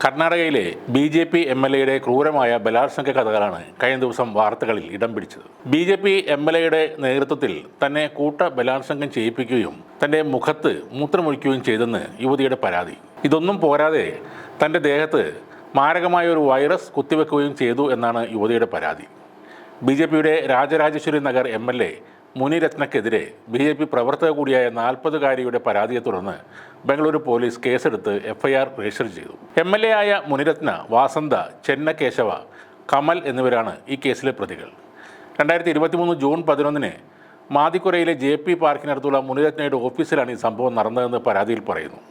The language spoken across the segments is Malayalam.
കർണാടകയിലെ ബി.ജെ.പി. എം.എൽ.എയുടെ ക്രൂരമായ ബലാത്സംഗ കഥകളാണ് കഴിഞ്ഞ ദിവസം വാർത്തകളിൽ ഇടം പിടിച്ചത്. ബി.ജെ.പി. എം.എൽ.എയുടെ നേതൃത്വത്തിൽ തന്നെ കൂട്ട ബലാത്സംഗം ചെയ്യിപ്പിക്കുകയും തൻ്റെ മുഖത്ത് മൂത്രമൊഴിക്കുകയും ചെയ്തെന്ന് യുവതിയുടെ പരാതി. ഇതൊന്നും പോരാതെ തൻ്റെ ദേഹത്ത് മാരകമായ ഒരു വൈറസ് കുത്തിവെക്കുകയും ചെയ്തു എന്നാണ് യുവതിയുടെ പരാതി. ബി.ജെ.പിയുടെ രാജരാജേശ്വരി നഗർ എം.എൽ.എ മുനിരത്നക്കെതിരെ ബി.ജെ.പി. പ്രവർത്തക കൂടിയായ 40-കാരിയുടെ പരാതിയെ തുടർന്ന് ബംഗളൂരു പോലീസ് കേസെടുത്ത് എഫ്ഐആർ രജിസ്റ്റർ ചെയ്തു. എം.എൽ.എ ആയ മുനിരത്ന, വാസന്ത, ചെന്നകേശവ, കമൽ എന്നിവരാണ് ഈ കേസിലെ പ്രതികൾ. 2023 ജൂൺ 11 മാതിക്കുരയിലെ ജെ.പി. പാർക്കിനടുത്തുള്ള മുനിരത്നയുടെ ഓഫീസിലാണ് ഈ സംഭവം നടന്നതെന്ന് പരാതിയിൽ പറയുന്നു.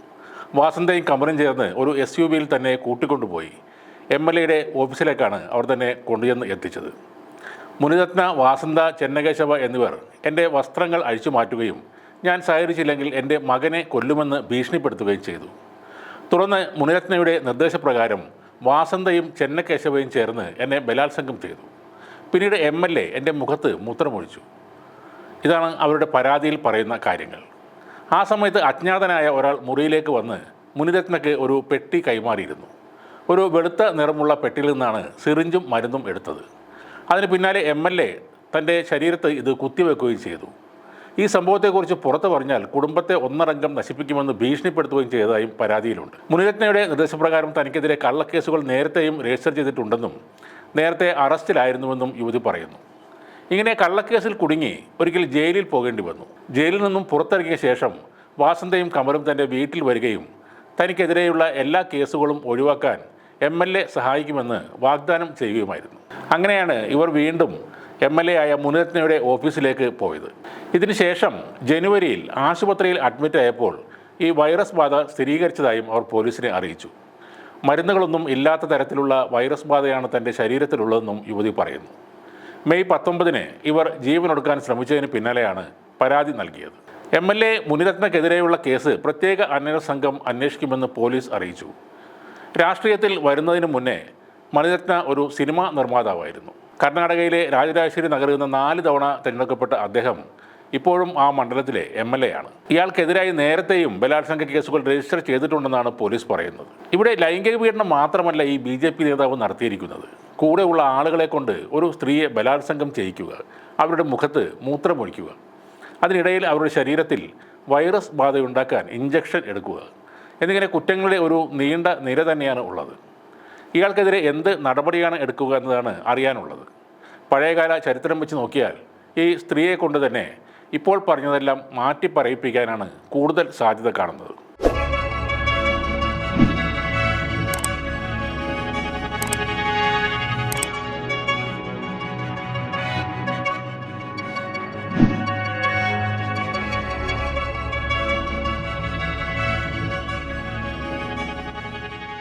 വാസന്തയും കമലും ചേർന്ന് ഒരു SUV-യിൽ തന്നെ കൂട്ടിക്കൊണ്ടുപോയി എം.എൽ.എയുടെ ഓഫീസിലേക്കാണ് അവർ തന്നെ കൊണ്ടുചെന്ന് എത്തിച്ചത്. മുനിരത്ന, വാസന്ത, ചെന്നകേശവ എന്നിവർ എൻ്റെ വസ്ത്രങ്ങൾ അഴിച്ചു മാറ്റുകയും ഞാൻ സഹകരിച്ചില്ലെങ്കിൽ എൻ്റെ മകനെ കൊല്ലുമെന്ന് ഭീഷണിപ്പെടുത്തുകയും ചെയ്തു. തുടർന്ന് മുനിരത്നയുടെ നിർദ്ദേശപ്രകാരം വാസന്തയും ചെന്നകേശവയും ചേർന്ന് എന്നെ ബലാത്സംഗം ചെയ്തു. പിന്നീട് എം.എൽ.എ എൻ്റെ മുഖത്ത് മൂത്രമൊഴിച്ചു. ഇതാണ് അവരുടെ പരാതിയിൽ പറയുന്ന കാര്യങ്ങൾ. ആ സമയത്ത് അജ്ഞാതനായ ഒരാൾ മുറിയിലേക്ക് വന്ന് മുനിരത്നയ്ക്ക് ഒരു പെട്ടി കൈമാറിയിരുന്നു. ഒരു വെളുത്ത നിറമുള്ള പെട്ടിയിൽ നിന്നാണ് സിറിഞ്ചും മരുന്നും എടുത്തത്. അതിന് പിന്നാലെ എം.എൽ.എ തൻ്റെ ശരീരത്ത് ഇത് കുത്തിവെക്കുകയും ചെയ്തു. ഈ സംഭവത്തെക്കുറിച്ച് പുറത്തു പറഞ്ഞാൽ കുടുംബത്തെ ഒന്നടങ്കം നശിപ്പിക്കുമെന്ന് ഭീഷണിപ്പെടുത്തുകയും ചെയ്തതായും പരാതിയിലുണ്ട്. മുനിരത്നയുടെ നിർദ്ദേശപ്രകാരം തനിക്കെതിരെ കള്ളക്കേസുകൾ നേരത്തെയും രജിസ്റ്റർ ചെയ്തിട്ടുണ്ടെന്നും നേരത്തെ അറസ്റ്റിലായിരുന്നുവെന്നും യുവതി പറയുന്നു. ഇങ്ങനെ കള്ളക്കേസിൽ കുടുങ്ങി ഒരിക്കൽ ജയിലിൽ പോകേണ്ടി വന്നു. ജയിലിൽ നിന്നും പുറത്തിറങ്ങിയ ശേഷം വാസന്തയും കമലും തൻ്റെ വീട്ടിൽ വരികയും തനിക്കെതിരെയുള്ള എല്ലാ കേസുകളും ഒഴിവാക്കാൻ എം.എൽ.എ സഹായിക്കുമെന്ന് വാഗ്ദാനം ചെയ്യുകയുമായിരുന്നു. അങ്ങനെയാണ് ഇവർ വീണ്ടും എം.എൽ.എ ആയ മുനിരത്നയുടെ ഓഫീസിലേക്ക് പോയത്. ഇതിനുശേഷം ജനുവരിയിൽ ആശുപത്രിയിൽ അഡ്മിറ്റ് ആയപ്പോൾ ഈ വൈറസ് ബാധ സ്ഥിരീകരിച്ചതായും അവർ പോലീസിനെ അറിയിച്ചു. മരുന്നുകളൊന്നും ഇല്ലാത്ത തരത്തിലുള്ള വൈറസ് ബാധയാണ് തൻ്റെ ശരീരത്തിലുള്ളതെന്നും യുവതി പറയുന്നു. മെയ് 19 ഇവർ ജീവനൊടുക്കാൻ ശ്രമിച്ചതിന് പിന്നാലെയാണ് പരാതി നൽകിയത്. എം.എൽ.എ മുനിരത്നക്കെതിരെയുള്ള കേസ് പ്രത്യേക അന്വേഷണ സംഘം അന്വേഷിക്കുമെന്ന് പോലീസ് അറിയിച്ചു. രാഷ്ട്രീയത്തിൽ വരുന്നതിന് മുന്നേ മണിരത്ന ഒരു സിനിമാ നിർമ്മാതാവായിരുന്നു. കർണാടകയിലെ രാജരാജേശ്വരി നഗറിൽ നിന്ന് 4 തവണ തിരഞ്ഞെടുക്കപ്പെട്ട അദ്ദേഹം ഇപ്പോഴും ആ മണ്ഡലത്തിലെ എം.എൽ.എ ആണ്. ഇയാൾക്കെതിരായി നേരത്തെയും ബലാത്സംഗ കേസുകൾ രജിസ്റ്റർ ചെയ്തിട്ടുണ്ടെന്നാണ് പോലീസ് പറയുന്നത്. ഇവിടെ ലൈംഗിക പീഡനം മാത്രമല്ല ഈ ബി.ജെ.പി. നേതാവ് നടത്തിയിരിക്കുന്നത്. കൂടെയുള്ള ആളുകളെ കൊണ്ട് ഒരു സ്ത്രീയെ ബലാത്സംഗം ചെയ്യിക്കുക, അവരുടെ മുഖത്ത് മൂത്രമൊഴിക്കുക, അതിനിടയിൽ അവരുടെ ശരീരത്തിൽ വൈറസ് ബാധയുണ്ടാക്കാൻ ഇഞ്ചക്ഷൻ എടുക്കുക എന്നിങ്ങനെ കുറ്റങ്ങളുടെ ഒരു നീണ്ട നിര തന്നെയാണ് ഉള്ളത്. ഇയാൾക്കെതിരെ എന്ത് നടപടിയാണ് എടുക്കുക എന്നതാണ് അറിയാനുള്ളത്. പഴയകാല ചരിത്രം വെച്ച് നോക്കിയാൽ ഈ സ്ത്രീയെ കൊണ്ട് തന്നെ ഇപ്പോൾ പറഞ്ഞതെല്ലാം മാറ്റി പറയിപ്പിക്കാനാണ് കൂടുതൽ സാധ്യത കാണുന്നത്.